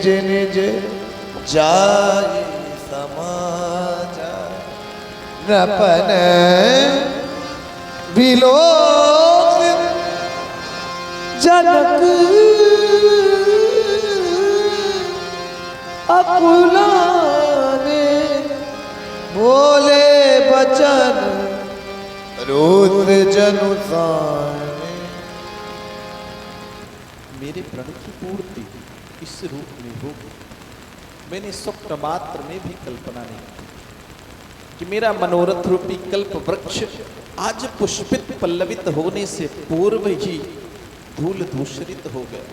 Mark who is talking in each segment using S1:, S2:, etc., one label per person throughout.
S1: निज निज जाय समाजा नपन विलोक जनक अकुलाने बोले बचन रुद्र जनुसाने।
S2: मेरे प्रण की पूर्ति इस रूप में होगी। मैंने स्वप्न मात्र में भी कल्पना नहीं की कि मेरा मनोरथ रूपी कल्प वृक्ष आज पुष्पित पल्लवित होने से पूर्व ही धूल धूसरित हो गया।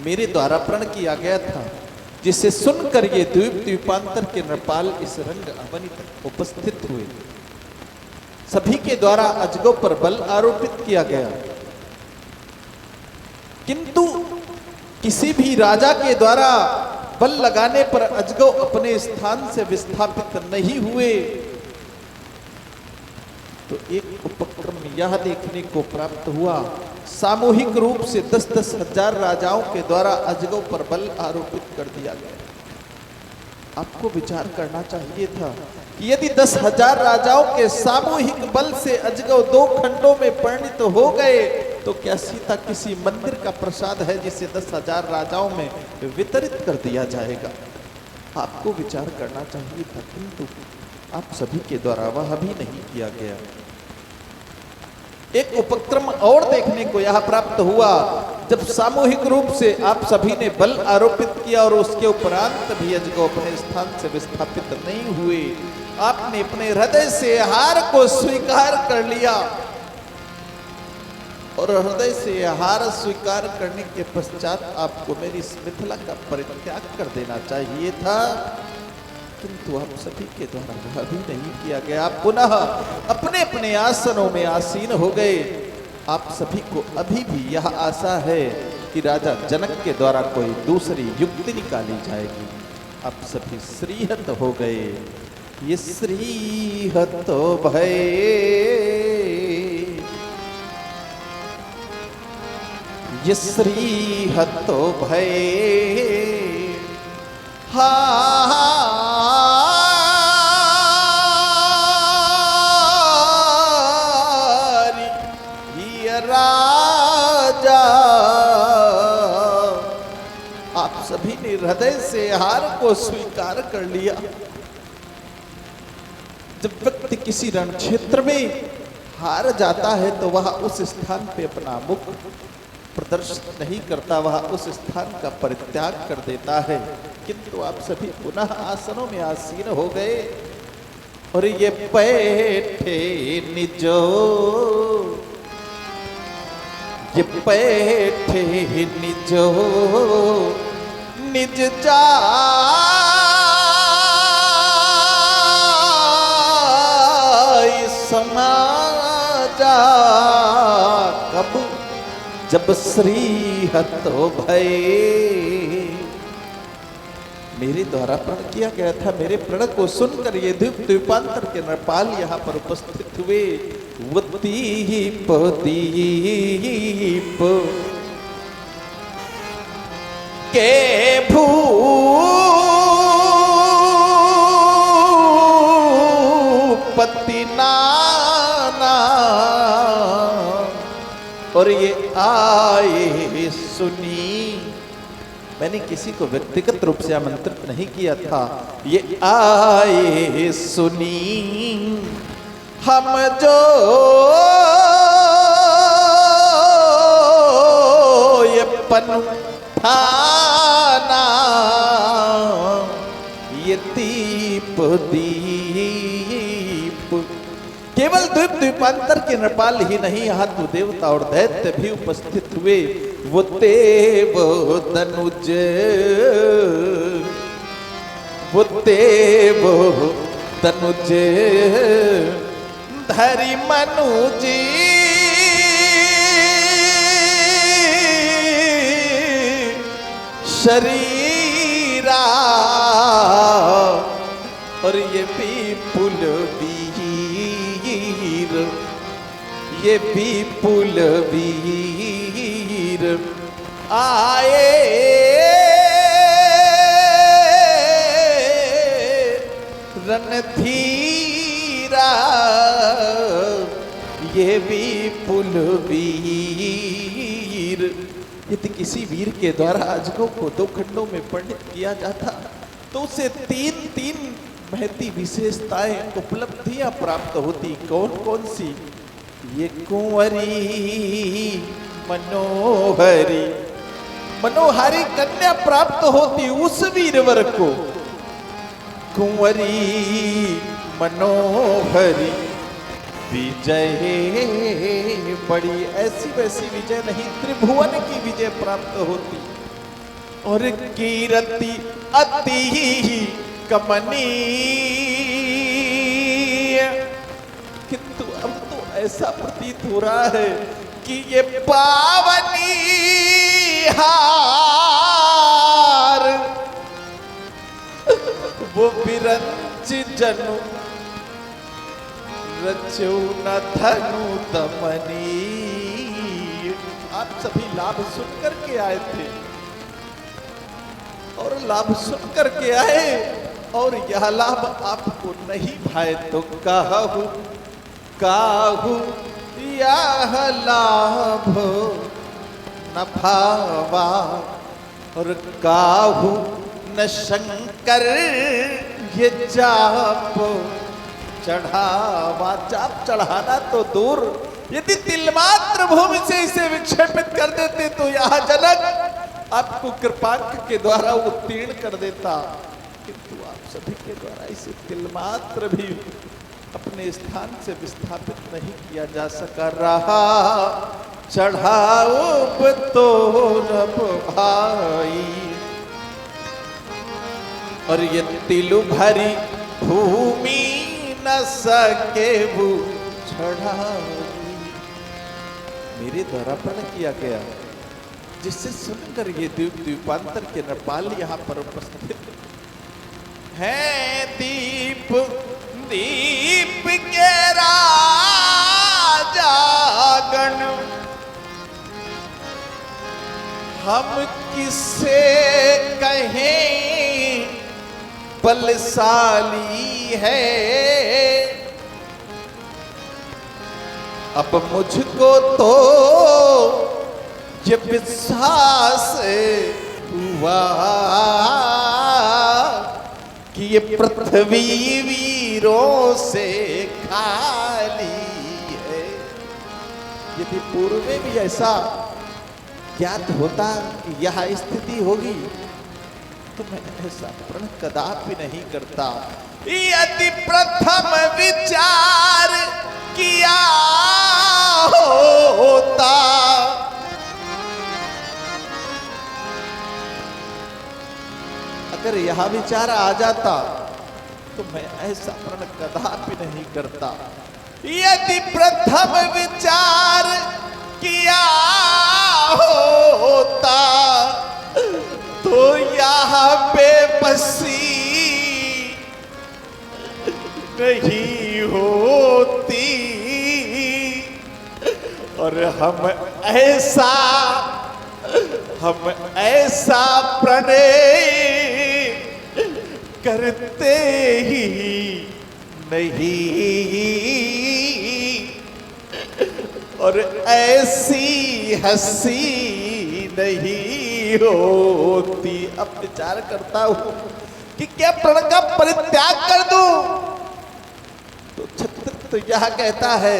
S2: मेरे द्वारा प्रण किया गया था, जिसे सुनकर ये द्वीप द्वीपांतर के नृपाल इस रंग अवनी तक उपस्थित हुए। सभी के द्वारा अजगों पर बल आरोपित किया गया, किंतु किसी भी राजा के द्वारा बल लगाने पर अजगौ अपने स्थान से विस्थापित नहीं हुए। तो एक उपक्रम यह देखने को प्राप्त हुआ, सामूहिक रूप से 10-10 हजार राजाओं के द्वारा अजगौ पर बल आरोपित कर दिया गया। आपको विचार करना चाहिए था कि यदि 10,000 राजाओं के सामूहिक बल से अजगौ 2 खंडों में परिणत हो गए तो क्या सीता किसी मंदिर का प्रसाद है जिसे 10,000 राजाओं में वितरित कर दिया जाएगा? आपको विचार करना चाहिए था, किंतु आप सभी के द्वारा वह भी नहीं किया गया। एक उपक्रम और देखने को यह प्राप्त हुआ, जब सामूहिक रूप से आप सभी ने बल आरोपित किया और उसके उपरांत भी अजगौ अपने स्थान से विस्थापित नहीं हुए, आपने अपने हृदय से हार को स्वीकार कर लिया और हृदय से हार स्वीकार करने के पश्चात आपको मेरी इस मिथिला का परित्याग कर देना चाहिए था, किंतु आप सभी के द्वारा वह भी नहीं किया गया। आप पुनः अपने अपने आसनों में आसीन हो गए। आप सभी को अभी भी यह आशा है कि राजा जनक के द्वारा कोई दूसरी युक्ति निकाली जाएगी। आप सभी श्रीहत हो गए। ये श्रीहत भय, ये श्रीहत भय हारी राजा। आप सभी ने हृदय से हार को स्वीकार कर लिया। जब व्यक्ति किसी रण क्षेत्र में हार जाता है तो वह उस स्थान पे अपना मुख प्रदर्शित नहीं करता, वह उस स्थान का परित्याग कर देता है। किंतु आप सभी पुनः आसनों में आसीन हो गए और ये बैठे निजो, ये बैठे निजो निज जाय समाजा। कब? जब श्रीहत भय, मेरे द्वारा प्रण किया गया था। मेरे प्रण को सुनकर ये द्वीप द्वीपांतर के नरपाल यहाँ पर उपस्थित हुए। वो दीप दीप के भूपति नाना और ये आए सुनी। मैंने किसी को व्यक्तिगत रूप से आमंत्रित नहीं किया था। ये आए सुनी हम जो ये पनठाना, ये दीप दीप केवल द्वीप द्वीपांतर के नृपाल ही नहीं, यहाँ तो देवता और दैत्य भी उपस्थित हुए। वो देव तनुज, वो देव तनुज धरि मनुजी शरीरा और ये विपुल वीर, ये विपुल वीर आए रणधीरा ये भी पुलवीर। यदि किसी वीर के द्वारा अजगों को दो खंडों में पंडित किया जाता तो उसे तीन तीन महती विशेषताएं उपलब्धियां प्राप्त होती। कौन कौन सी? ये कुंवरी मनोहरी, मनोहारी कन्या प्राप्त होती उस वीरवर को। कुंवरी मनोहरी विजय बड़ी, ऐसी वैसी विजय नहीं, त्रिभुवन की विजय प्राप्त होती। और कीरति अति कमनीय। किंतु अब तो ऐसा प्रतीत हो रहा है कि ये पावनी हार वो विरंच जनु रचो न धनु दमनी। आप सभी लाभ सुनकर के आए थे और लाभ सुनकर के आए और यह लाभ आपको नहीं भाए तो काहू काहू यह लाभ न भावा और काहू न शंकर ये जाप चढ़ावा। जाप चढ़ाना तो दूर, यदि तिलमात्र भूमि से इसे विक्षेपित कर देते तो यह जनक आपको कृपांक के द्वारा उत्तीर्ण कर देता। किंतु आप सभी के द्वारा इसे तिलमात्र भी अपने स्थान से विस्थापित नहीं किया जा सका। रहा चढ़ाओ तो रब भाई और ये तिलु भरी भूमि न सके वो चढ़ाई। मेरे द्वारा प्रण किया गया, जिससे सुनकर ये द्वीप द्वीपांतर के नरपाल यहाँ पर उपस्थित हैं। दीप दीप के राजागण हम किसे कहें बलशाली है। अब मुझको तो ये विश्वास हुआ कि ये पृथ्वी वीरों से खाली है। यदि पूर्व में भी ऐसा ज्ञात होता कि यह स्थिति होगी तो मैं ऐसा प्रण कदापि नहीं करता। यदि प्रथम विचार किया होता अगर यह विचार आ जाता तो मैं ऐसा प्रण कदापि नहीं करता। यदि प्रथम विचार किया होता तो यहाँ पे बसी नहीं होती और हम ऐसा प्रणय करते ही नहीं और ऐसी हंसी नहीं होती। अब विचार करता हूं कि क्या प्रण का परित्याग कर दूं तो छत्र तो यह कहता है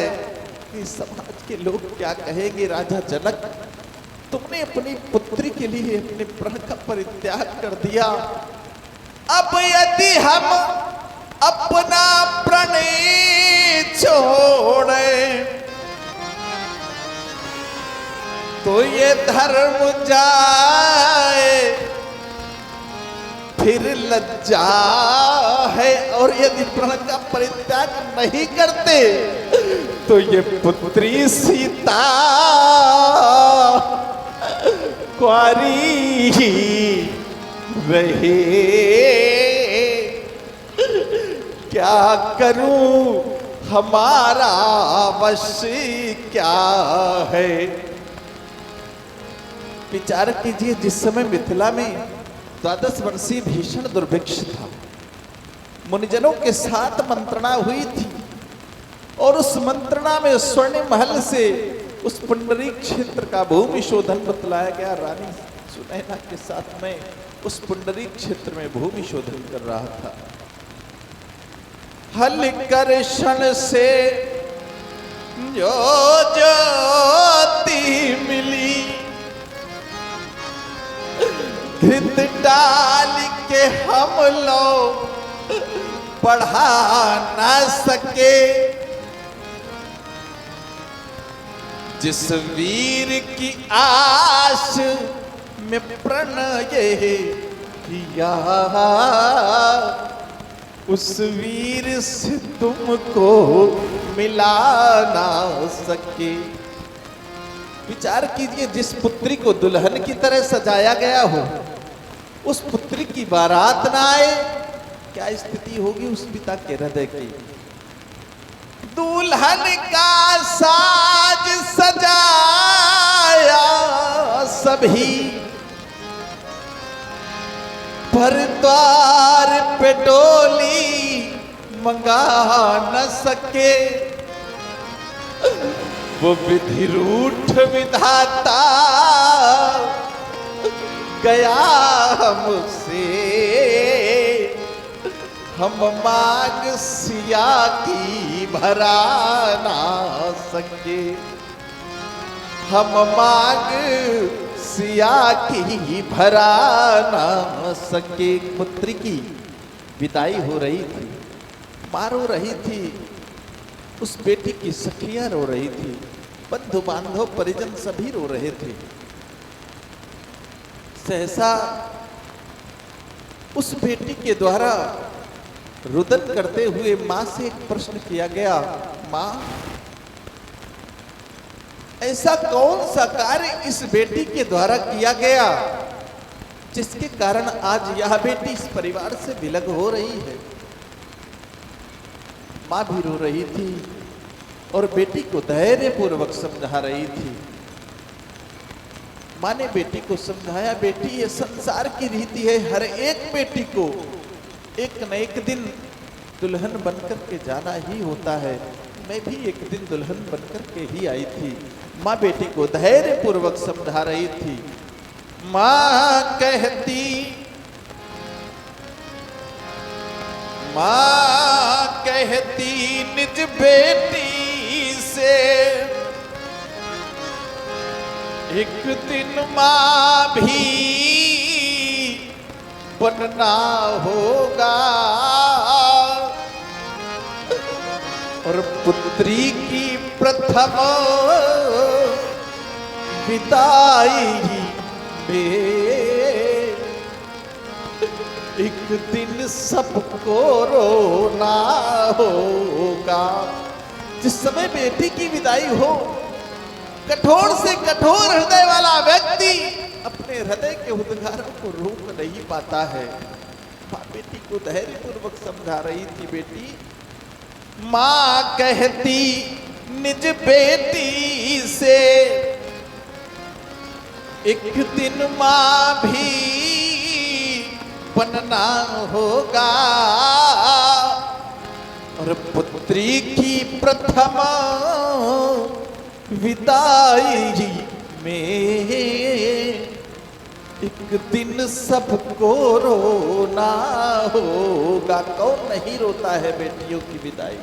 S2: कि समाज के लोग क्या कहेंगे। राजा जनक, तुमने अपनी पुत्री के लिए अपने प्रण का परित्याग कर दिया। अब यदि हम अपना प्रणय छोड़े तो ये धर्म जाए फिर लज्जा है। और यदि प्रण का परित्याग नहीं करते तो ये पुत्री सीता कुंवारी ही रहे। क्या करूं हमारा वश क्या है। विचार कीजिए, जिस समय मिथिला में 12 वर्षीय भीषण दुर्भिक्ष था, मुनिजनों के साथ मंत्रणा हुई थी और उस मंत्रणा में स्वर्ण महल से उस पुंडरीक क्षेत्र का भूमि शोधन बतलाया गया। रानी सुनैना के साथ में उस पुंडरीक क्षेत्र में भूमि शोधन कर रहा था। हल कर्षण से जो ज्योति मिली, घृत डाल के हम लोग बढ़ा न सके। जिस वीर की आश में प्रणय किया, उस वीर से तुमको मिला ना सके। विचार कीजिए, जिस पुत्री को दुल्हन की तरह सजाया गया हो, उस पुत्री की बारात ना आए, क्या स्थिति होगी उस पिता के हृदय की। दुल्हन का साज सजाया सभी, पर द्वार पे डोली मंगा न सके। वो विधि रूठ विधाता गया हमसे, हम मांग सिया की भरा ना सके। हम मांग सिया की भरा ना सके। पुत्री की विदाई हो रही थी, माँ रो रही थी, उस बेटी की सखियां रो रही थी, बंधु बांधव परिजन सभी रो रहे थे। सहसा उस बेटी के द्वारा रुदन करते हुए मां से एक प्रश्न किया गया, मां ऐसा कौन सा कार्य इस बेटी के द्वारा किया गया जिसके कारण आज यह बेटी इस परिवार से विलग हो रही है। मां भी रो रही थी और बेटी को धैर्यपूर्वक समझा रही थी। मां ने बेटी को समझाया, बेटी ये संसार की रीति है, हर एक बेटी को एक न एक दिन दुल्हन बनकर के जाना ही होता है। मैं भी एक दिन दुल्हन बनकर के ही आई थी। माँ बेटी को धैर्यपूर्वक समझा रही थी। माँ कहती निज बेटी से, एक दिन माँ भी बनना होगा और पुत्री की प्रथम विदाई में एक दिन सबको रोना होगा। जिस समय बेटी की विदाई हो, कठोर से कठोर हृदय वाला व्यक्ति अपने हृदय के उद्गारों को रोक नहीं पाता है। माँ बेटी को धैर्यपूर्वक समझा रही थी। बेटी, माँ कहती निज बेटी से, एक दिन माँ भी बनना होगा और पुत्री की प्रथम विदाई में एक दिन सबको रोना होगा। कौन नहीं रोता है बेटियों की विदाई।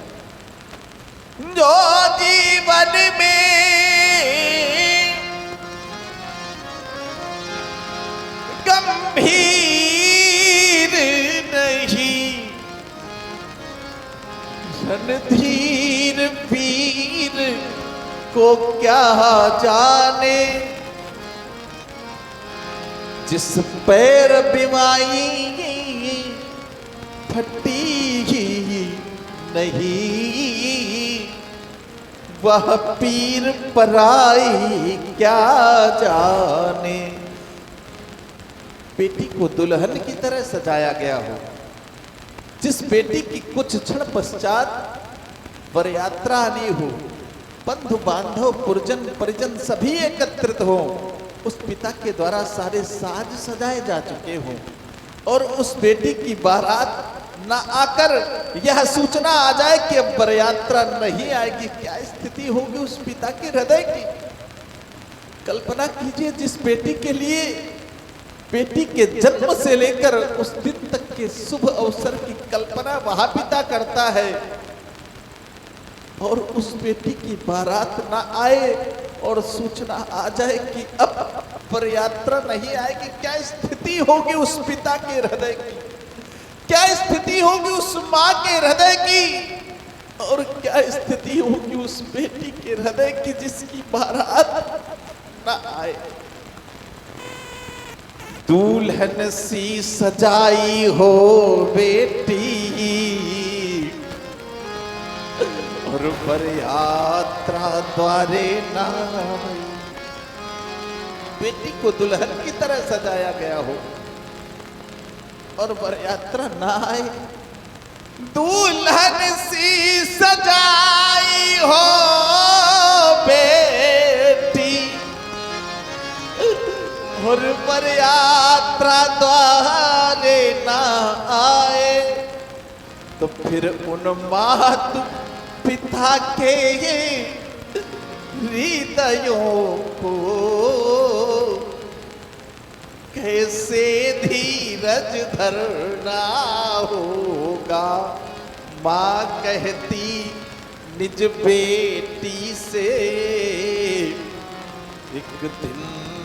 S2: जो जीवन में गंभीर नहीं, रणधीर वीर को क्या जाने। जिस पैर बिमाई फटी नहीं, वह पीर पराई क्या जाने। बेटी को दुल्हन की तरह सजाया गया हो, जिस बेटी की कुछ क्षण पश्चात वरयात्रा आनी हो, बंधु बांधव पुरजन परिजन सभी एकत्रित हो, उस पिता के द्वारा सारे साज सजाए जा चुके हों और उस बेटी की बारात ना आकर यह सूचना आ जाए कि अब बरयात्रा नहीं आएगी, क्या स्थिति होगी उस पिता के हृदय की। कल्पना कीजिए, जिस बेटी के लिए बेटी के जन्म से लेकर उस दिन तक के शुभ अवसर की कल्पना वह पिता करता है, और उस बेटी की बारात ना आए और सूचना आ जाए कि अब बरयात्रा नहीं आएगी, क्या स्थिति होगी उस पिता के हृदय की, क्या स्थिति होगी उस माँ के हृदय की, और क्या स्थिति होगी उस बेटी के हृदय की जिसकी बारात ना आए। दुल्हन सी सजाई हो बेटी और बरयात्रा द्वारे ना आई। बेटी को दुल्हन की तरह सजाया गया हो और बरयात्रा ना आए। दुल्हन सी सजाई हो बेटी और बरयात्रा द्वारे ना आए, तो फिर उन मातु पिता के हृदयों को कैसे धीरज धरना होगा। माँ कहती निज बेटी से एक दिन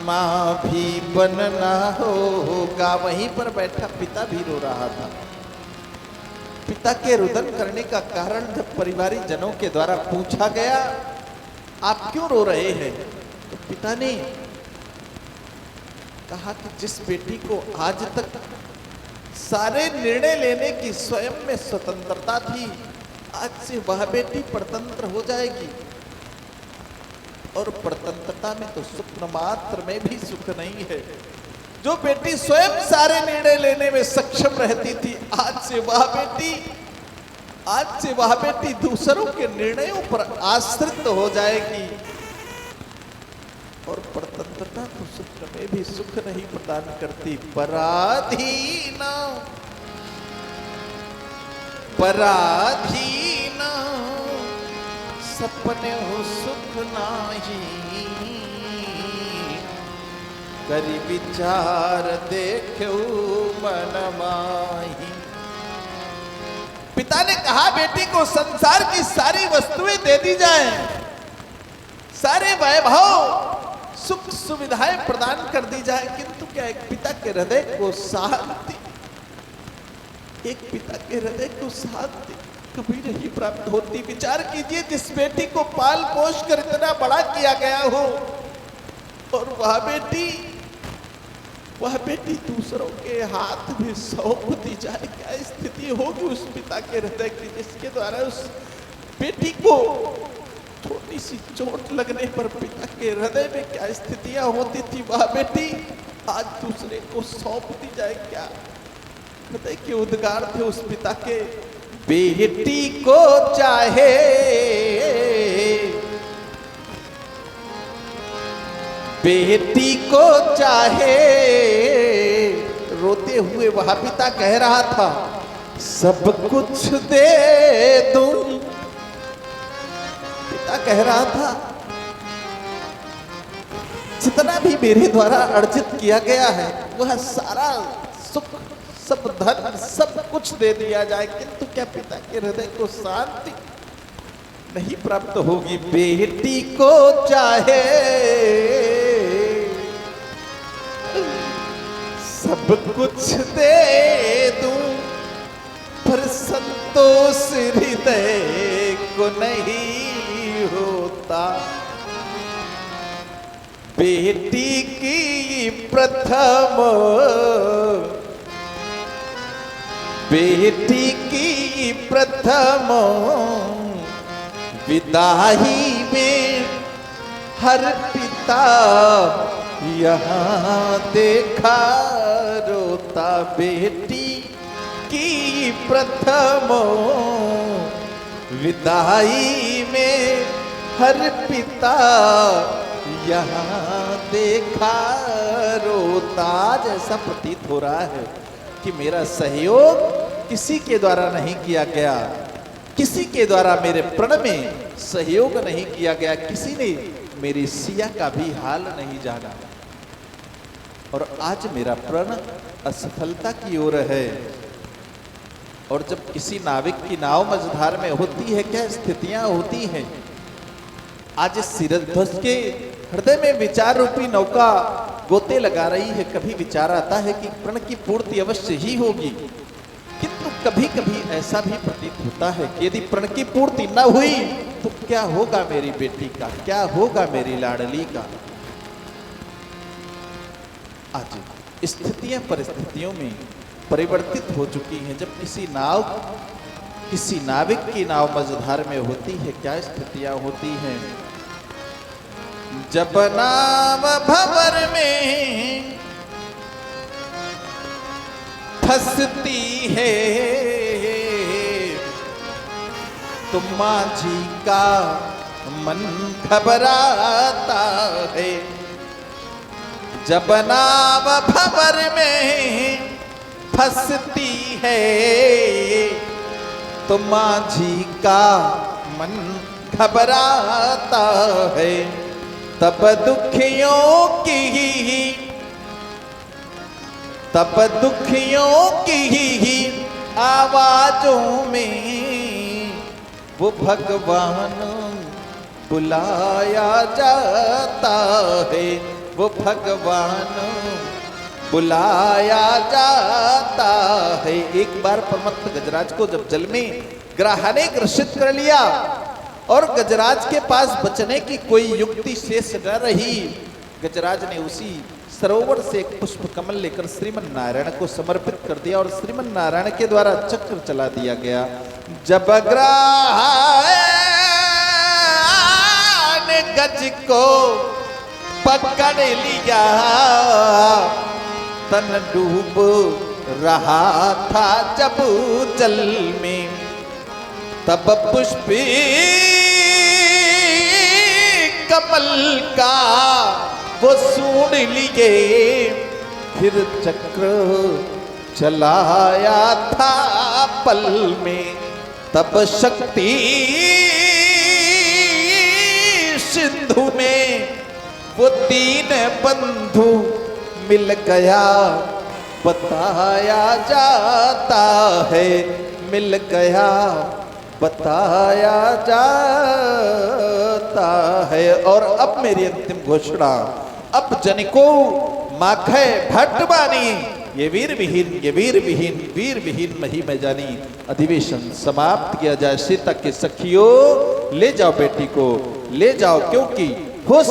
S2: माँ भी बनना होगा। वहीं पर बैठा पिता भी रो रहा था। पिता के रुदन करने का कारण जब परिवारी जनों के द्वारा पूछा गया, आप क्यों रो रहे हैं, तो पिता ने कहा कि जिस बेटी को आज तक सारे निर्णय लेने की स्वयं में स्वतंत्रता थी, आज से वह बेटी परतंत्र हो जाएगी। और परतंत्रता में तो सुख मात्र में भी सुख नहीं है। जो बेटी स्वयं सारे निर्णय लेने में सक्षम रहती थी, आज से वह बेटी दूसरों के निर्णयों पर आश्रित हो जाएगी। और परतंत्रता तो सुख में भी सुख नहीं प्रदान करती। पराधीन सपने हो सुख नाही, करी विचार देखो मन माही। पिता ने कहा बेटी को संसार की सारी वस्तुएं दे दी जाएं, सारे वैभव सुख सुविधाएं प्रदान कर दी जाए, किंतु क्या एक पिता के हृदय को शांति, एक पिता के हृदय को शांति कभी नहीं प्राप्त होती। विचार कीजिए, जिस बेटी को पाल पोष कर इतना बड़ा किया गया हो और वह बेटी दूसरों के हाथ में सौंप दी जाए, क्या स्थिति होगी उस पिता के हृदय की, जिसके द्वारा उस बेटी को छोटी सी चोट लगने पर पिता के हृदय में क्या स्थितियां होती थी। वह बेटी आज दूसरे को सौंप दी जाए, क्या हृदय के उद्गार थे उस पिता के। बेटी को चाहे रोते हुए वह पिता कह रहा था, सब कुछ दे दूं। पिता कह रहा था, जितना भी मेरे द्वारा अर्जित किया गया है वह सारा सुख, सब धन, सब कुछ दे दिया जाए, किंतु क्या पिता के हृदय को शांति नहीं प्राप्त होगी। बेटी को चाहे सब कुछ दे दूं, पर संतोष हृदय को नहीं होता। बेटी की प्रथम विदाई में हर पिता यहाँ देखा रोता। बेटी की प्रथम विदाई में हर पिता यहाँ देखा रोता। जैसा प्रतीत हो रहा है कि मेरा सहयोग किसी के द्वारा नहीं किया गया, किसी के द्वारा मेरे प्रण में सहयोग नहीं किया गया, किसी ने मेरी सिया का भी हाल नहीं जाना, और आज मेरा प्रण असफलता की ओर है। और जब किसी नाविक की नाव मझधार में होती है, क्या स्थितियां होती हैं। आज इस सिरध्वज के हृदय में विचार रूपी नौका गोते लगा रही है। कभी विचार आता है कि प्रण की पूर्ति अवश्य ही होगी, किंतु कभी कभी ऐसा भी प्रतीत होता है कि यदि प्रण की पूर्ति न हुई तो क्या होगा मेरी बेटी का, क्या होगा मेरी लाडली का। आज स्थितियां परिस्थितियों में परिवर्तित हो चुकी हैं। जब किसी नाविक की नाव मझधार में होती है, क्या स्थितियां होती हैं। जब नाव भंवर में फंसती है तो माझी का मन घबराता है। जब नाव भंवर में फंसती है तो माझी का मन घबराता है। तब दुखियों की आवाजों में वो भगवान बुलाया जाता है, वो भगवान बुलाया जाता है। एक बार परमत्त गजराज को जब जल में ग्राह ने ग्रसित कर लिया और गजराज के पास बचने की कोई युक्ति शेष न रही, गजराज ने उसी सरोवर से एक पुष्प कमल लेकर श्रीमन नारायण को समर्पित कर दिया और श्रीमन नारायण के द्वारा चक्र चला दिया गया। जब ग्राह ने गज को पकड़ लिया, तन डूब रहा था जब जल में, तब पुष्पी कमल का वो सूंड लिए, फिर चक्र चलाया था पल में। तब शक्ति सिंधु में वो दीन बंधु मिल गया, बताया जाता है, मिल गया बताया जाता है। और अब मेरी अंतिम घोषणा, अब जनिको माखै भट्टबानी, ये वीर विहीन मही में जानी। अधिवेशन समाप्त किया जाए। सीता के सखियों ले जाओ बेटी को, ले जाओ, क्योंकि हो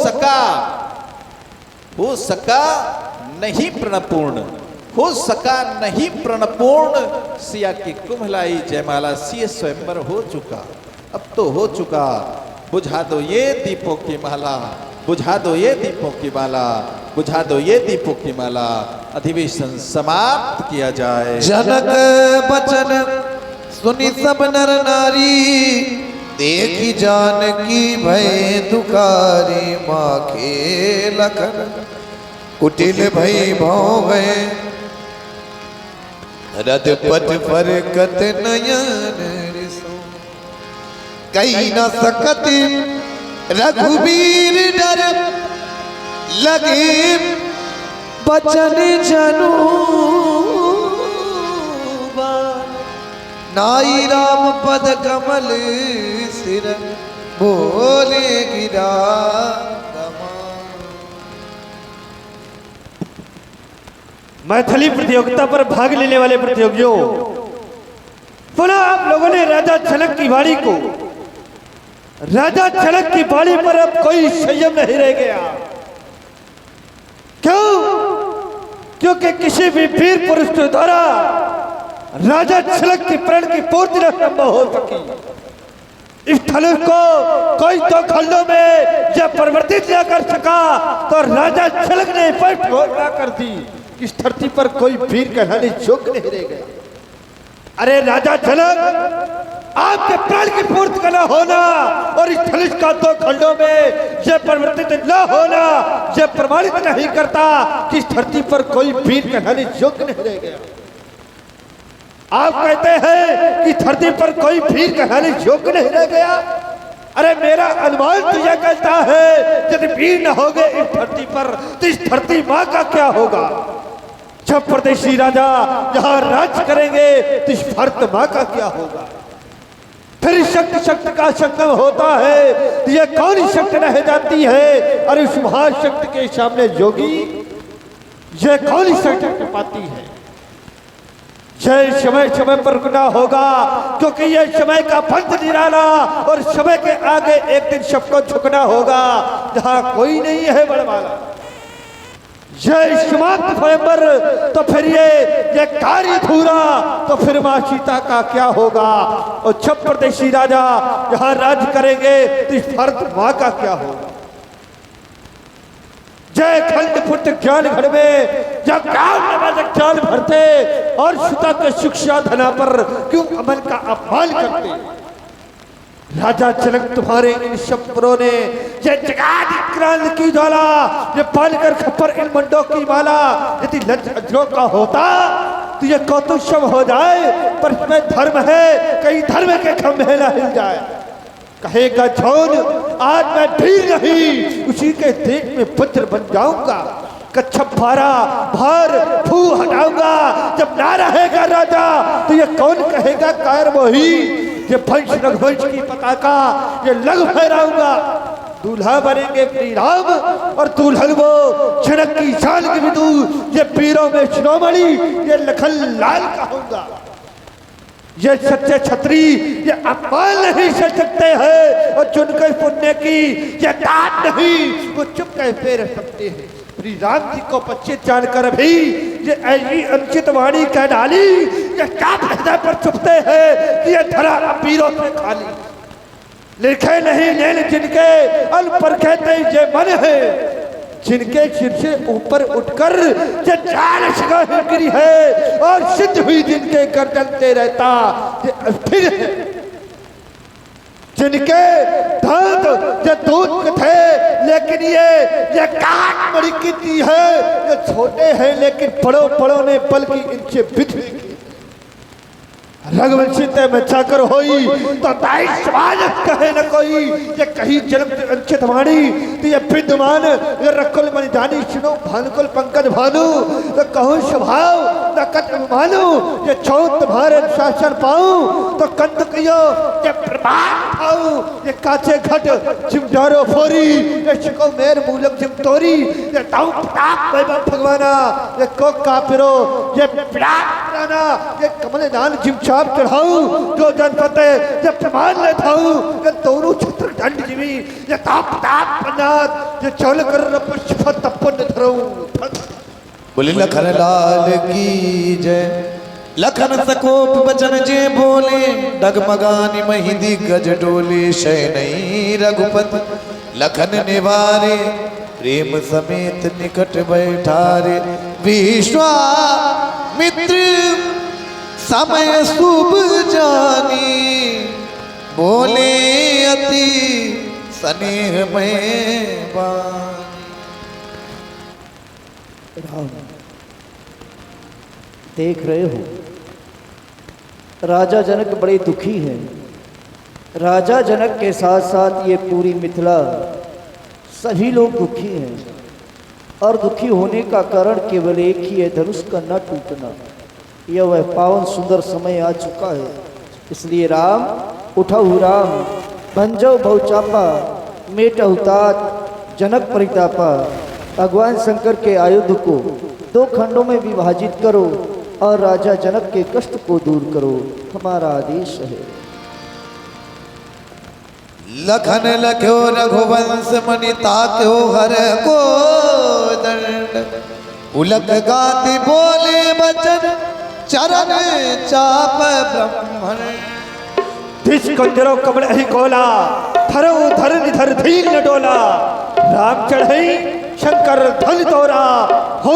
S2: सका नहीं प्रणपूर्ण, हो सका नहीं प्रणपूर्ण। सिया की कुम्हलाई जयमाला, सिय स्वयंवर हो चुका, अब तो हो चुका। बुझा दो ये दीपों की माला, बुझा दो ये दीपों की माला, बुझा दो ये दीपों की माला। अधिवेशन समाप्त किया जाए।
S1: जनक बचन सुनी सब नर नारी, देखी जानकी भय दुखारी। माखे लखन कुटिल भई भौ गए, रथ पथ फरकत नयन रिसो। कही न सकत रघुबीर डर, लगे बचन जनु नाई राम पद कमल सिर, बोले गिरा।
S3: मैथिली प्रतियोगिता पर भाग लेने वाले प्रतियोगियों, पुनः आप लोगों ने राजा जनक की वाणी को, राजा जनक की वाणी पर अब कोई संयम नहीं रह गया। क्यों? क्योंकि किसी भी वीर पुरुष के द्वारा राजा जनक की प्रण की पूर्ति न संभव हो सकी। इस धनुष को कोई दो खंडों में जब परिवर्तित न कर सका तो राजा जनक ने पर घोषणा कर दी, इस धरती पर कोई वीर कहलाने योग्य नहीं रह गया। अरे राजा जनक, आपके प्राण की पूर्ति का न होना और इस धनुष का दो खंडों में यह परिवर्तित न होना, यह प्रमाणित नहीं करता कि इस धरती पर कोई वीर कहलाने योग्य नहीं रह गया। आप कहते हैं कि धरती पर कोई वीर कहलाने योग्य नहीं रह गया। अरे मेरा अनुमान तो यह कहता है यदि वीर न होगे इस धरती पर तो इस धरती माँ का क्या होगा। जब परदेशी राजा यहाँ राज करेंगे तो इस भारत माँ का क्या होगा। फिर शक्ति का संगम होता है तो यह कौन शक्ति रह जाती है। और उस महाशक्ति के सामने योगी यह कौन शक्ति पाती है। यह समय समय पर रुकना होगा क्योंकि यह समय का पंथ निराला और समय के आगे एक दिन सबको झुकना होगा। जहां कोई नहीं है बड़वाला यह समाप्त स्वयंवर तो फिर ये कार्य धूरा तो फिर मां सीता का क्या होगा। और जब परदेशी राजा यहाँ राज करेंगे तो इस भारत माँ का क्या होगा। जय खंड पुत्र ज्ञान घर में जब ज्ञान भरते और सुता के शिक्षा धना पर क्यों अमन का अपमान करते। राजा जनक तुम्हारे इन शब्दों ने ये जगाद क्रांति की ज्वाला ये पालकर खप्पर इन मंडों की माला यदि लज्जों का होता तो ये कौतुक हो जाए। पर इसमें धर्म है कहीं धर्म के खंभे न हिल जाए। कहेगा जौन आज मैं वीर नहीं उसी के देश में पुत्र बन जाऊंगा। कच्छप भारा भार फू हटाऊंगा। जब ना रहेगा राजा तो ये कौन कहेगा कायर मोही। ये वंश रघुवंश की पताका ये लग फहराऊंगा। दूल्हा बनेंगे श्री राम और दुल्हन वो जनक की शान की विदू। ये पीरों में शिरोमणि ये लखन लाल कहूंगा। ये सच्चे छत्री ये अपमान नहीं सह सकते हैं और चुनकर पुण्य की ये दात नहीं वो चुप कह रह सकते हैं। श्री राम जी को 25 जानकर भी ये ऐसी अनुचित वाणी कह डाली ये क्या फायदा पर चुपते हैं कि ये धरा पीरों से खाली। लिखे नहीं नैन जिनके अल पर कहते ये मन है जिनके सिर से ऊपर उठकर ये 40 गिरी है और सिद्ध हुई जिनके गर्दनते रहता ये फिर है। जिनके दांत ये दूध थे लेकिन ये काट मड़ी की है। ये छोटे हैं लेकिन बड़ों ने बल की इनसे विध रघुवंशी ते में चाकर होई तो दाई समाज कहे न कोई। ये कहीं जन्म अंकित वाणी तो ये विद्यमान ये रकुल मन जानी सुनो भानुकुल पंकज भानु तो कहूँ स्वभाव न कट मानू। ये चौथ तुम्हारे शासन पाऊं तो कंद कियो ये प्रभात पाऊं। ये काचे घट जिमजारो फोरी ये शिको मेर मूलक जिम तोरी। ये ताऊ प्रताप वैभव भगवाना ये कोक कापिरो ये प्राणा ये कमल दान जिम आप चढ़ाऊं जो जनपते ये प्रमाण ले थाऊं। ये दोनों छत्र दंड जीवी ये ताप पन्नात ये चल कर पुष्प तपन धरऊं।
S1: बोले लखन लाल की जय। लखन सकोप बचन जे बोले डगमगानी महिंदी गज डोले शयनई रघुपति लखन निवारे प्रेम समेत निकट बैठारे। विश्वामित्र समय शुभ जानी बोले अति स्नेह में बानी।
S4: देख रहे हो राजा जनक बड़े दुखी हैं। राजा जनक के साथ साथ ये पूरी मिथिला सभी लोग दुखी हैं और दुखी होने का कारण केवल एक ही है धनुष का न टूटना। यह वह पावन सुंदर समय आ चुका है। इसलिए राम उठऊ राम भंजो बहुचापा मेटहु तात जनक परितापा। भगवान शंकर के आयुध को 2 खंडों में विभाजित करो और राजा जनक के कष्ट को दूर करो हमारा आदेश है।
S1: लखन लख्यो रघुवंश मनि ताक्यो हर को दंड उलक गाति बोले बचन चरण चाप ब्रह्मण।
S3: तिस कंजरो कमल ही कोला धरो धर निधर धीर न डोला। राम चढ़ई शंकर धन तोरा हो